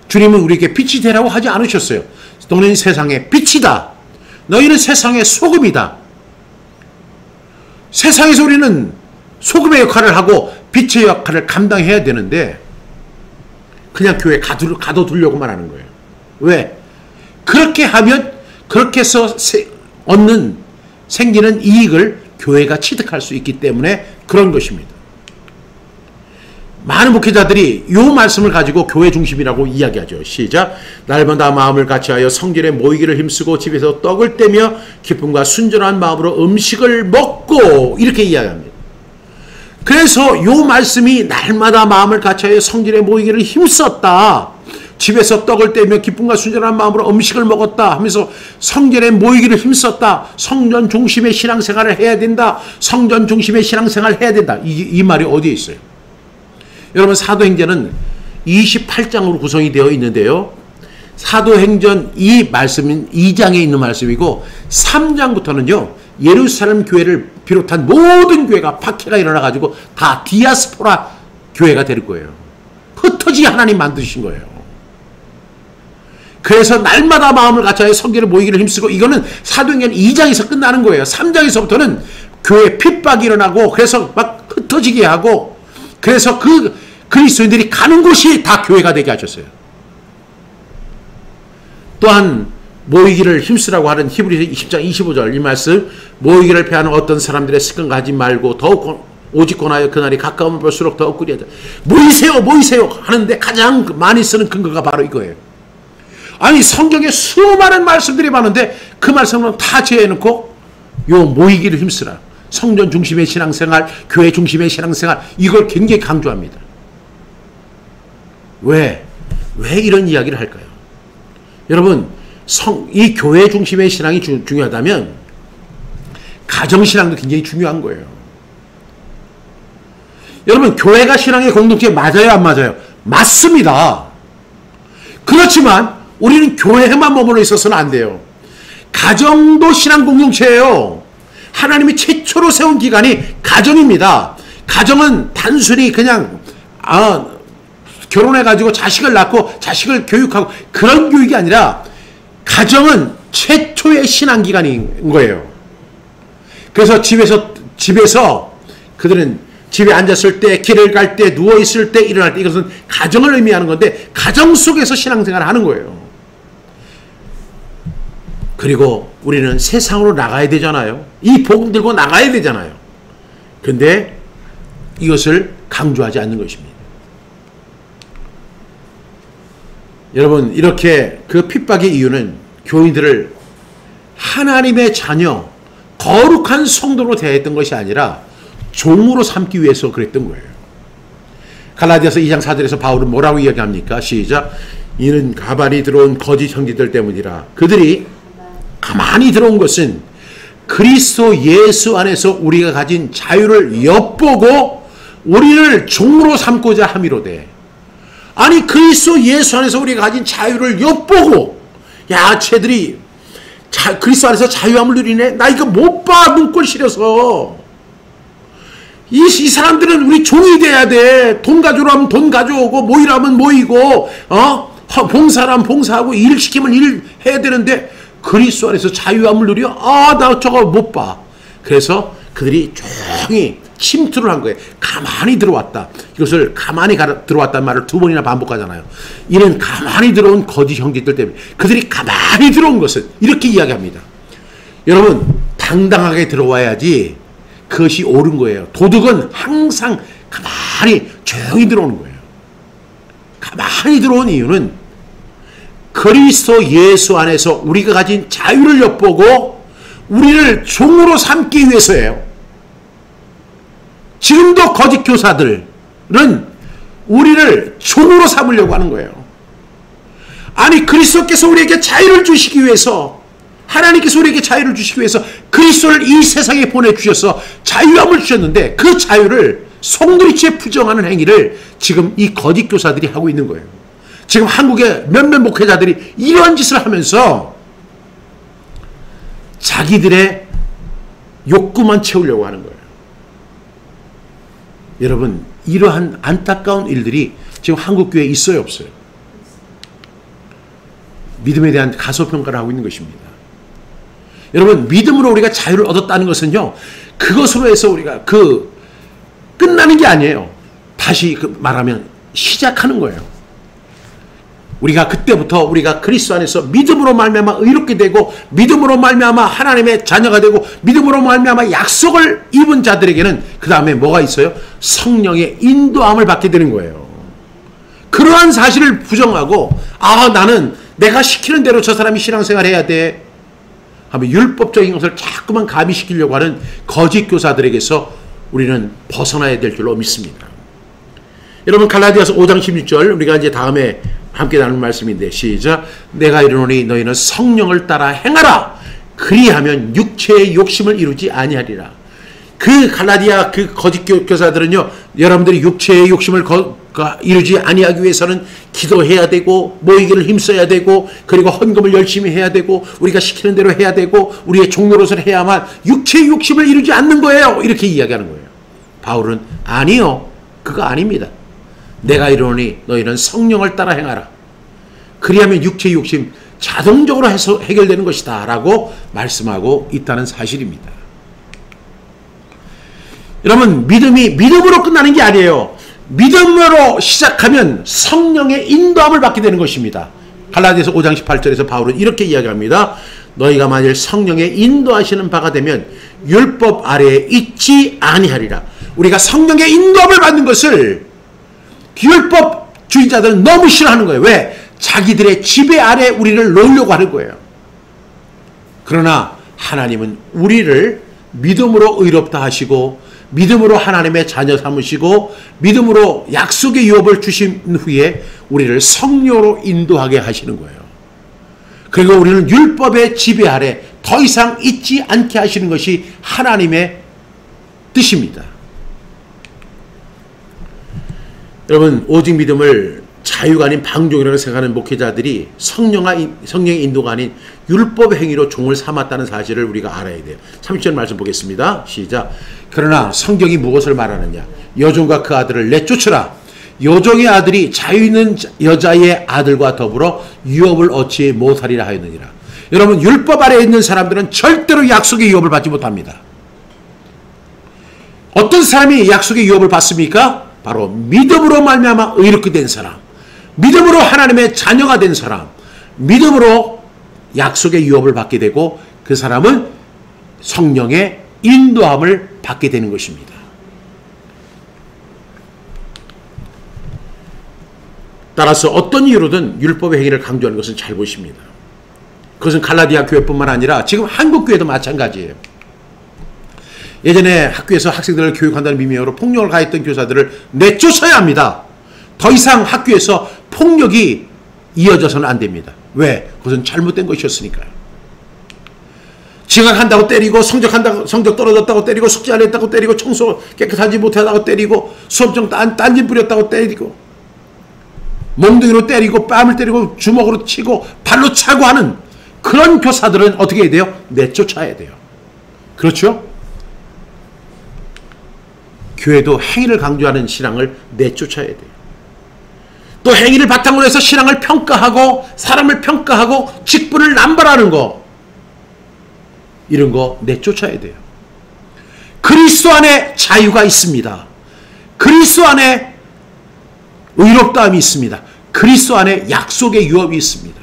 주님은 우리에게 빛이 되라고 하지 않으셨어요. 너희는 세상의 빛이다. 너희는 세상의 소금이다. 세상에서 우리는 소금의 역할을 하고 빛의 역할을 감당해야 되는데 그냥 교회에 가둬두려고만 하는 거예요. 왜? 그렇게 하면 그렇게 해서 생기는 이익을 교회가 취득할 수 있기 때문에 그런 것입니다. 많은 목회자들이 이 말씀을 가지고 교회 중심이라고 이야기하죠. 시작. 날마다 마음을 같이하여 성전에 모이기를 힘쓰고 집에서 떡을 떼며 기쁨과 순전한 마음으로 음식을 먹고 이렇게 이야기합니다. 그래서 이 말씀이 날마다 마음을 같이하여 성전에 모이기를 힘썼다. 집에서 떡을 떼며 기쁨과 순전한 마음으로 음식을 먹었다 하면서 성전에 모이기를 힘썼다. 성전 중심의 신앙생활을 해야 된다. 성전 중심의 신앙생활을 해야 된다. 이 말이 어디에 있어요? 여러분, 사도행전은 28장으로 구성이 되어 있는데요. 사도행전 이 말씀은 2장에 있는 말씀이고 3장부터는요. 예루살렘 교회를 비롯한 모든 교회가 박해가 일어나가지고 다 디아스포라 교회가 될 거예요. 흩어지게 하나님 만드신 거예요. 그래서 날마다 마음을 같이하여 성전에 모이기를 힘쓰고 이거는 사도행전 2장에서 끝나는 거예요. 3장에서부터는 교회 핍박이 일어나고 그래서 막 흩어지게 하고 그래서 그 그리스도인들이 가는 곳이 다 교회가 되게 하셨어요. 또한 모이기를 힘쓰라고 하는 히브리서 20장 25절 이 말씀 모이기를 패하는 어떤 사람들의 습관과 하지 말고 더욱 오직 권하여 그날이 가까우면 볼수록 더욱 꾸리하자. 모이세요 하는데 가장 많이 쓰는 근거가 바로 이거예요. 아니 성경에 수많은 말씀들이 많은데 그 말씀은 다 제해놓고 요 모이기를 힘쓰라. 성전 중심의 신앙생활, 교회 중심의 신앙생활 이걸 굉장히 강조합니다. 왜 이런 이야기를 할까요? 여러분 이 교회 중심의 신앙이 중요하다면 가정신앙도 굉장히 중요한 거예요. 여러분 교회가 신앙의 공동체 맞아요 안 맞아요? 맞습니다. 그렇지만 우리는 교회에만 머물러 있어서는 안 돼요. 가정도 신앙 공동체예요. 하나님이 최초로 세운 기관이 가정입니다. 가정은 단순히 그냥 결혼해가지고 자식을 낳고 자식을 교육하고 그런 교육이 아니라 가정은 최초의 신앙기관인 거예요. 그래서 집에서 그들은 집에 앉았을 때, 길을 갈 때, 누워있을 때, 일어날 때 이것은 가정을 의미하는 건데 가정 속에서 신앙생활을 하는 거예요. 그리고 우리는 세상으로 나가야 되잖아요. 이 복음 들고 나가야 되잖아요. 근데 이것을 강조하지 않는 것입니다. 여러분 이렇게 그 핍박의 이유는 교인들을 하나님의 자녀 거룩한 성도로 대했던 것이 아니라 종으로 삼기 위해서 그랬던 거예요. 갈라디아서 2장 4절에서 바울은 뭐라고 이야기합니까? 시작. 이는 가만히 들어온 거짓 형제들 때문이라. 그들이 가만히 들어온 것은 그리스도 예수 안에서 우리가 가진 자유를 엿보고 우리를 종으로 삼고자 함이로되. 아니 그리스도 예수 안에서 우리가 가진 자유를 엿보고 야 쟤들이 그리스도 안에서 자유함을 누리네. 나 이거 못 봐 눈꼴 시려서. 이 사람들은 우리 종이 돼야 돼. 돈 가져오라면 돈 가져오고 모이라면 모이고 봉사라면 봉사하고 일 시키면 일 해야 되는데 그리스도 안에서 자유함을 누려? 나 저거 못 봐. 그래서 그들이 조용히 침투를 한 거예요. 가만히 들어왔다. 이것을 가만히 들어왔다는 말을 두 번이나 반복하잖아요. 이는 가만히 들어온 거짓 형제들 때문에 그들이 가만히 들어온 것은 이렇게 이야기합니다. 여러분 당당하게 들어와야지 그것이 옳은 거예요. 도덕은 항상 가만히 조용히 들어오는 거예요. 가만히 들어온 이유는 그리스도 예수 안에서 우리가 가진 자유를 엿보고 우리를 종으로 삼기 위해서예요. 지금도 거짓 교사들은 우리를 종으로 삼으려고 하는 거예요. 아니, 그리스도께서 우리에게 자유를 주시기 위해서, 하나님께서 우리에게 자유를 주시기 위해서 그리스도를 이 세상에 보내주셔서 자유함을 주셨는데, 그 자유를 송두리째 부정하는 행위를 지금 이 거짓 교사들이 하고 있는 거예요. 지금 한국의 몇몇 목회자들이 이러한 짓을 하면서 자기들의 욕구만 채우려고 하는 거예요. 여러분, 이러한 안타까운 일들이 지금 한국교회에 있어요, 없어요? 믿음에 대한 가소평가를 하고 있는 것입니다. 여러분, 믿음으로 우리가 자유를 얻었다는 것은요, 그것으로 해서 우리가 끝나는 게 아니에요. 다시 말하면 시작하는 거예요. 우리가 그때부터 우리가 그리스도 안에서 믿음으로 말미암아 의롭게 되고, 믿음으로 말미암아 하나님의 자녀가 되고, 믿음으로 말미암아 약속을 입은 자들에게는 그 다음에 뭐가 있어요? 성령의 인도함을 받게 되는 거예요. 그러한 사실을 부정하고, 나는 내가 시키는 대로 저 사람이 신앙생활 해야 돼 하면 율법적인 것을 자꾸만 가미시키려고 하는 거짓 교사들에게서 우리는 벗어나야 될 줄로 믿습니다. 여러분, 갈라디아서 5장 16절, 우리가 이제 다음에 함께 나눌 말씀인데, 시작. 내가 이르노니 너희는 성령을 따라 행하라. 그리하면 육체의 욕심을 이루지 아니하리라. 그 갈라디아 그 거짓 교사들은요, 여러분들이 육체의 욕심을 이루지 아니하기 위해서는 기도해야 되고, 모이기를 힘써야 되고, 그리고 헌금을 열심히 해야 되고, 우리가 시키는 대로 해야 되고, 우리의 종노릇을 해야만 육체의 욕심을 이루지 않는 거예요. 이렇게 이야기하는 거예요. 바울은 아니요, 그거 아닙니다. 내가 이르노니 너희는 성령을 따라 행하라. 그리하면 육체의 욕심 자동적으로 해결되는 것이다 라고 말씀하고 있다는 사실입니다. 여러분, 믿음으로 끝나는 게 아니에요. 믿음으로 시작하면 성령의 인도함을 받게 되는 것입니다. 갈라디아서 5장 18절에서 바울은 이렇게 이야기합니다. 너희가 만일 성령의 인도하시는 바가 되면 율법 아래에 있지 아니하리라. 우리가 성령의 인도함을 받는 것을 율법주의자들은 너무 싫어하는 거예요. 왜? 자기들의 지배 아래 우리를 놓으려고 하는 거예요. 그러나 하나님은 우리를 믿음으로 의롭다 하시고, 믿음으로 하나님의 자녀 삼으시고, 믿음으로 약속의 유업을 주신 후에 우리를 성령으로 인도하게 하시는 거예요. 그리고 우리는 율법의 지배 아래 더 이상 있지 않게 하시는 것이 하나님의 뜻입니다. 여러분, 오직 믿음을 자유가 아닌 방종이라고 생각하는 목회자들이 성령의 인도가 아닌 율법의 행위로 종을 삼았다는 사실을 우리가 알아야 돼요. 30절 말씀 보겠습니다. 시작. 그러나 성경이 무엇을 말하느냐? 여종과 그 아들을 내쫓으라. 여종의 아들이 자유 있는 여자의 아들과 더불어 유업을 얻지 못하리라 하였느니라. 여러분, 율법 아래에 있는 사람들은 절대로 약속의 유업을 받지 못합니다. 어떤 사람이 약속의 유업을 받습니까? 바로 믿음으로 말미암아 의롭게 된 사람, 믿음으로 하나님의 자녀가 된 사람, 믿음으로 약속의 유업을 받게 되고, 그 사람은 성령의 인도함을 받게 되는 것입니다. 따라서 어떤 이유로든 율법의 행위를 강조하는 것은 잘못입니다. 그것은 갈라디아 교회뿐만 아니라 지금 한국 교회도 마찬가지예요. 예전에 학교에서 학생들을 교육한다는 미명으로 폭력을 가했던 교사들을 내쫓아야 합니다. 더 이상 학교에서 폭력이 이어져서는 안 됩니다. 왜? 그것은 잘못된 것이었으니까요. 지각한다고 때리고, 성적 떨어졌다고 때리고, 숙제 안 했다고 때리고, 청소 깨끗하지 못하다고 때리고, 수업중 딴짓 부렸다고 때리고, 몽둥이로 때리고, 뺨을 때리고, 주먹으로 치고, 발로 차고 하는 그런 교사들은 어떻게 해야 돼요? 내쫓아야 돼요. 그렇죠? 교회도 행위를 강조하는 신앙을 내쫓아야 돼요. 또 행위를 바탕으로 해서 신앙을 평가하고, 사람을 평가하고, 직분을 남발하는 거, 이런 거 내쫓아야 돼요. 그리스도 안에 자유가 있습니다. 그리스도 안에 의롭다함이 있습니다. 그리스도 안에 약속의 유업이 있습니다.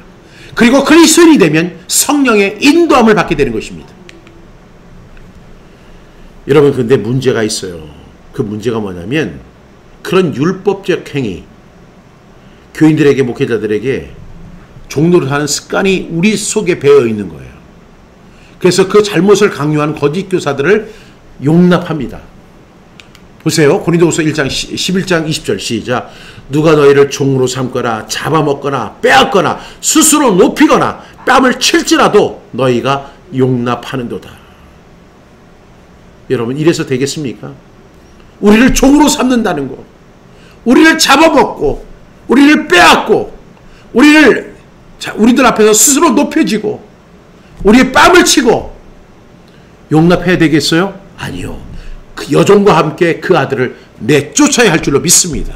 그리고 그리스도인이 되면 성령의 인도함을 받게 되는 것입니다. 여러분, 근데 문제가 있어요. 그 문제가 뭐냐면, 그런 율법적 행위, 교인들에게, 목회자들에게 종노릇하는 습관이 우리 속에 배어 있는 거예요. 그래서 그 잘못을 강요하는 거짓 교사들을 용납합니다. 보세요. 고린도후서 1장 11장 20절 시작. 누가 너희를 종으로 삼거나 잡아먹거나 빼앗거나 스스로 높이거나 뺨을 칠지라도 너희가 용납하는도다. 여러분, 이래서 되겠습니까? 우리를 종으로 삼는다는 거, 우리를 잡아먹고 우리를 빼앗고 우리들 앞에서 스스로 높여지고 우리의 뺨을 치고 용납해야 되겠어요? 아니요. 그 여종과 함께 그 아들을 내쫓아야 할 줄로 믿습니다.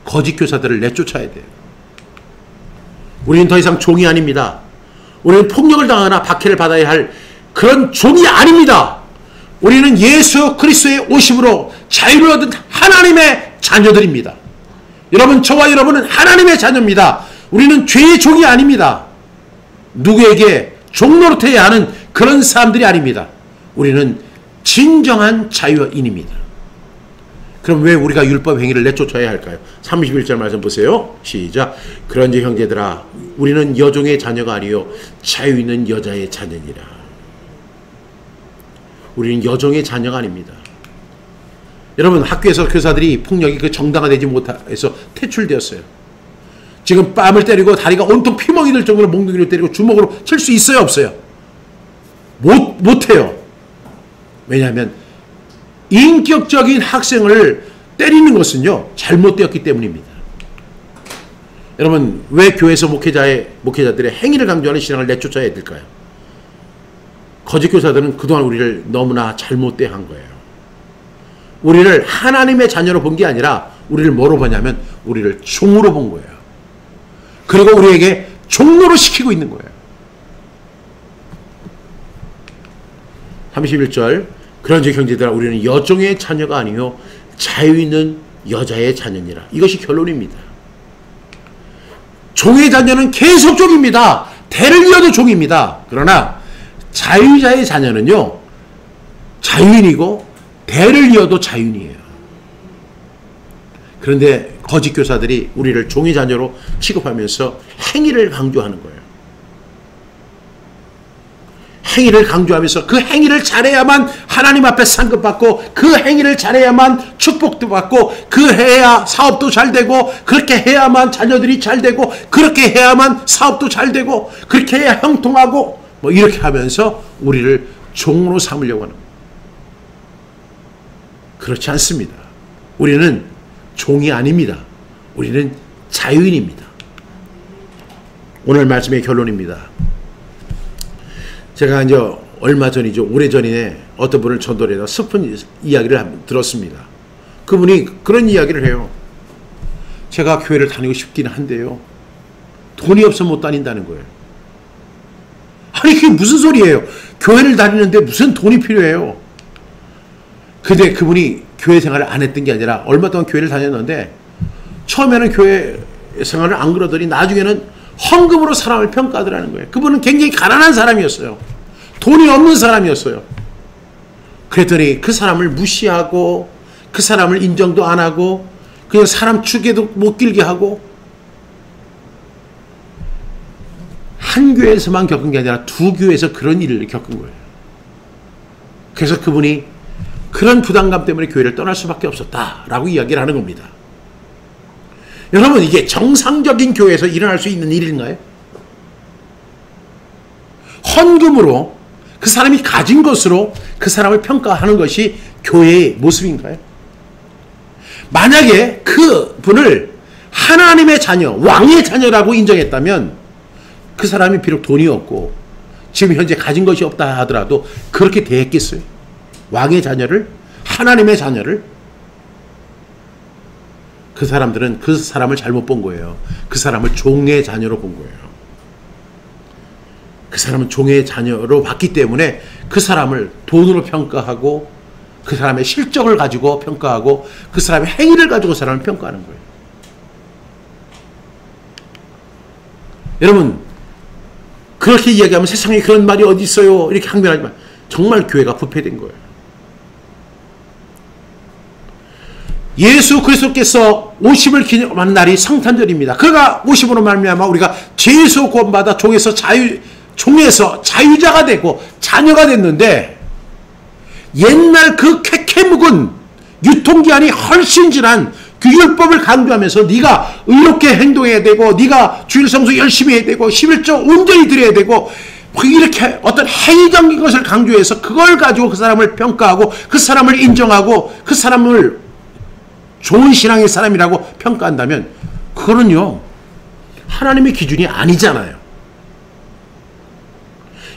거짓 교사들을 내쫓아야 돼요. 우리는 더 이상 종이 아닙니다. 우리는 폭력을 당하거나 박해를 받아야 할 그런 종이 아닙니다. 우리는 예수 그리스도의 오심으로 자유를 얻은 하나님의 자녀들입니다. 여러분, 저와 여러분은 하나님의 자녀입니다. 우리는 죄의 종이 아닙니다. 누구에게 종노릇해야 하는 그런 사람들이 아닙니다. 우리는 진정한 자유인입니다. 그럼 왜 우리가 율법 행위를 내쫓아야 할까요? 31절 말씀 보세요. 시작. 그런지 형제들아, 우리는 여종의 자녀가 아니요 자유 있는 여자의 자녀니라. 우리는 여종의 자녀가 아닙니다. 여러분, 학교에서 교사들이 폭력이 그 정당화되지 못해서 퇴출되었어요. 지금 뺨을 때리고 다리가 온통 피멍이 될 정도로 몽둥이를 때리고 주먹으로 칠 수 있어요, 없어요? 못해요. 왜냐하면 인격적인 학생을 때리는 것은요, 잘못되었기 때문입니다. 여러분, 왜 교회에서 목회자들의 행위를 강조하는 신앙을 내쫓아야 될까요? 거짓 교사들은 그동안 우리를 너무나 잘못 대한 거예요. 우리를 하나님의 자녀로 본 게 아니라 우리를 뭐로 보냐면 우리를 종으로 본 거예요. 그리고 우리에게 종로로 시키고 있는 거예요. 31절. 그런즉 형제들아, 우리는 여종의 자녀가 아니요 자유 있는 여자의 자녀니라. 이것이 결론입니다. 종의 자녀는 계속 종입니다. 대를 이어도 종입니다. 그러나 자유자의 자녀는요, 자유인이고 대를 이어도 자유인이에요. 그런데 거짓 교사들이 우리를 종의 자녀로 취급하면서 행위를 강조하는 거예요. 행위를 강조하면서 그 행위를 잘해야만 하나님 앞에 상급받고, 그 행위를 잘해야만 축복도 받고, 그 해야 사업도 잘 되고, 그렇게 해야만 자녀들이 잘 되고, 그렇게 해야만 사업도 잘 되고, 그렇게 해야 형통하고, 뭐 이렇게 하면서 우리를 종으로 삼으려고 하는 거예요. 그렇지 않습니다. 우리는 종이 아닙니다. 우리는 자유인입니다. 오늘 말씀의 결론입니다. 제가 이제 얼마 전이죠. 오래전에 어떤 분을 전도를 해서 슬픈 이야기를 들었습니다. 그분이 그런 이야기를 해요. 제가 교회를 다니고 싶기는 한데요, 돈이 없어서 못 다닌다는 거예요. 아니, 그게 무슨 소리예요? 교회를 다니는데 무슨 돈이 필요해요? 근데 그분이 교회 생활을 안 했던 게 아니라 얼마 동안 교회를 다녔는데, 처음에는 교회 생활을 안 그러더니 나중에는 헌금으로 사람을 평가하더라는 거예요. 그분은 굉장히 가난한 사람이었어요. 돈이 없는 사람이었어요. 그랬더니 그 사람을 무시하고, 그 사람을 인정도 안 하고, 그냥 사람 축에도 못 길게 하고, 한 교회에서만 겪은 게 아니라 두 교회에서 그런 일을 겪은 거예요. 그래서 그분이 그런 부담감 때문에 교회를 떠날 수밖에 없었다라고 이야기를 하는 겁니다. 여러분, 이게 정상적인 교회에서 일어날 수 있는 일인가요? 헌금으로 그 사람이 가진 것으로 그 사람을 평가하는 것이 교회의 모습인가요? 만약에 그 분을 하나님의 자녀, 왕의 자녀라고 인정했다면 그 사람이 비록 돈이 없고 지금 현재 가진 것이 없다 하더라도 그렇게 대했겠어요? 왕의 자녀를, 하나님의 자녀를? 그 사람들은 그 사람을 잘못 본 거예요. 그 사람을 종의 자녀로 본 거예요. 그 사람은 종의 자녀로 봤기 때문에 그 사람을 돈으로 평가하고, 그 사람의 실적을 가지고 평가하고, 그 사람의 행위를 가지고 사람을 평가하는 거예요. 여러분, 그렇게 이야기하면 세상에 그런 말이 어디 있어요? 이렇게 항변하지만 정말 교회가 부패된 거예요. 예수 그리스도께서 오심을 기념하는 날이 성탄절입니다. 그가 오심으로 말미암아 우리가 죄에서 구원받아 종에서 자유자가 되고 자녀가 됐는데, 옛날 그 캐캐묵은 유통기한이 훨씬 지난 그 율법을 강조하면서 네가 의롭게 행동해야 되고, 네가 주일 성수 열심히 해야 되고, 11조 온전히 드려야 되고, 이렇게 어떤 행위적인 것을 강조해서 그걸 가지고 그 사람을 평가하고, 그 사람을 인정하고, 그 사람을 좋은 신앙의 사람이라고 평가한다면 그거는요, 하나님의 기준이 아니잖아요.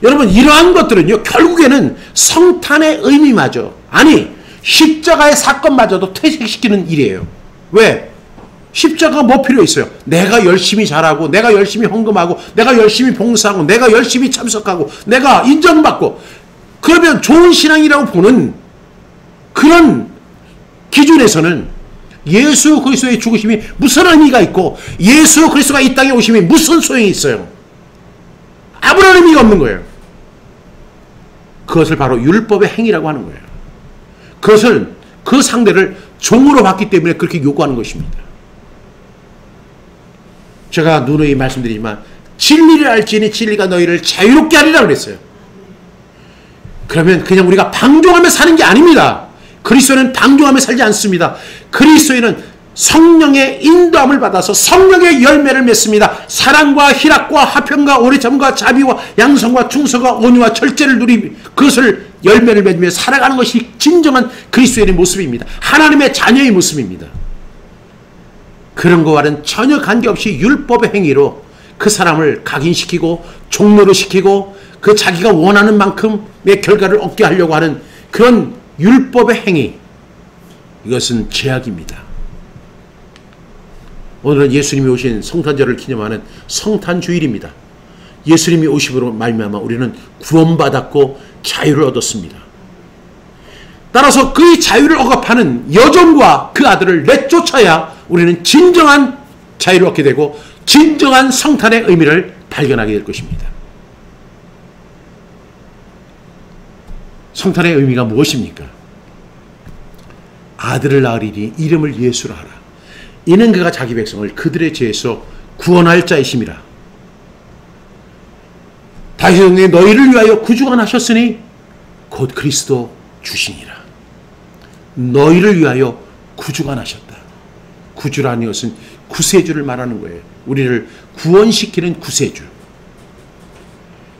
여러분, 이러한 것들은요, 결국에는 성탄의 의미마저, 아니 십자가의 사건마저도 퇴색시키는 일이에요. 왜? 십자가가 뭐 필요 있어요? 내가 열심히 잘하고, 내가 열심히 헌금하고, 내가 열심히 봉사하고, 내가 열심히 참석하고, 내가 인정받고, 그러면 좋은 신앙이라고 보는 그런 기준에서는 예수 그리스도의 죽으심이 무슨 의미가 있고, 예수 그리스도가 이 땅에 오심이 무슨 소용이 있어요? 아무런 의미가 없는 거예요. 그것을 바로 율법의 행위라고 하는 거예요. 그것을, 그 상대를 종으로 봤기 때문에 그렇게 요구하는 것입니다. 제가 누누이 말씀드리지만 진리를 알지니 진리가 너희를 자유롭게 하리라 그랬어요. 그러면 그냥 우리가 방종하며 사는 게 아닙니다. 그리스도는 방종하며 살지 않습니다. 그리스도인은 성령의 인도함을 받아서 성령의 열매를 맺습니다. 사랑과 희락과 화평과 오래참과 자비와 양성과 충성과 온유와 절제를 누리, 그것을 열매를 맺으며 살아가는 것이 진정한 그리스도인의 모습입니다. 하나님의 자녀의 모습입니다. 그런 것과는 전혀 관계없이 율법의 행위로 그 사람을 각인시키고 종로로 시키고 그 자기가 원하는 만큼의 결과를 얻게 하려고 하는 그런 율법의 행위, 이것은 죄악입니다. 오늘은 예수님이 오신 성탄절을 기념하는 성탄주일입니다. 예수님이 오심으로 말미암아 우리는 구원받았고 자유를 얻었습니다. 따라서 그 자유를 억압하는 여종과 그 아들을 내쫓아야 우리는 진정한 자유를 얻게 되고 진정한 성탄의 의미를 발견하게 될 것입니다. 성탄의 의미가 무엇입니까? 아들을 낳으리니 이름을 예수라 하라. 이는 그가 자기 백성을 그들의 죄에서 구원할 자이심이라. 다윗이 너희를 위하여 구주가 나셨으니 곧 그리스도 주시니라. 너희를 위하여 구주가 나셨다. 구주라는 것은 구세주를 말하는 거예요. 우리를 구원시키는 구세주.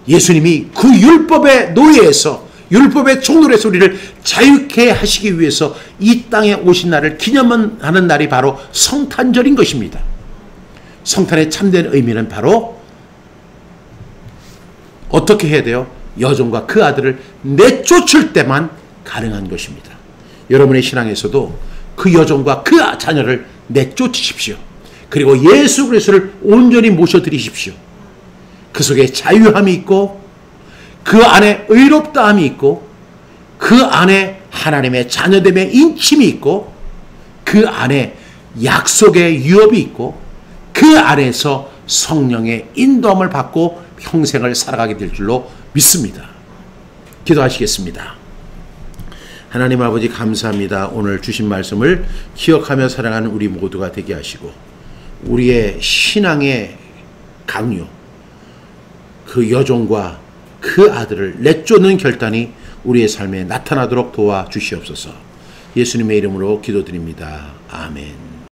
예수님이 그 율법의 노예에서, 율법의 총노래에서 우리를 자유케 하시기 위해서 이 땅에 오신 날을 기념하는 날이 바로 성탄절인 것입니다. 성탄의 참된 의미는 바로 어떻게 해야 돼요? 여종과 그 아들을 내쫓을 때만 가능한 것입니다. 여러분의 신앙에서도 그 여종과 그 자녀를 내쫓으십시오. 그리고 예수 그리스도를 온전히 모셔드리십시오. 그 속에 자유함이 있고, 그 안에 의롭다함이 있고, 그 안에 하나님의 자녀됨의 인침이 있고, 그 안에 약속의 유업이 있고, 그 안에서 성령의 인도함을 받고 평생을 살아가게 될 줄로 믿습니다. 기도하시겠습니다. 하나님 아버지 감사합니다. 오늘 주신 말씀을 기억하며 살아가는 우리 모두가 되게 하시고, 우리의 신앙의 강요, 그 여종과 그 아들을 내쫓는 결단이 우리의 삶에 나타나도록 도와주시옵소서. 예수님의 이름으로 기도드립니다. 아멘.